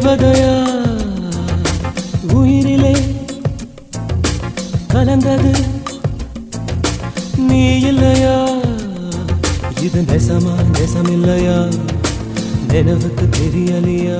தேவதையா உயிரிலே கலந்தது நீ இல்லையா இது நெசமா நெசமில்லையா நினைவுக்கு தெரியலையா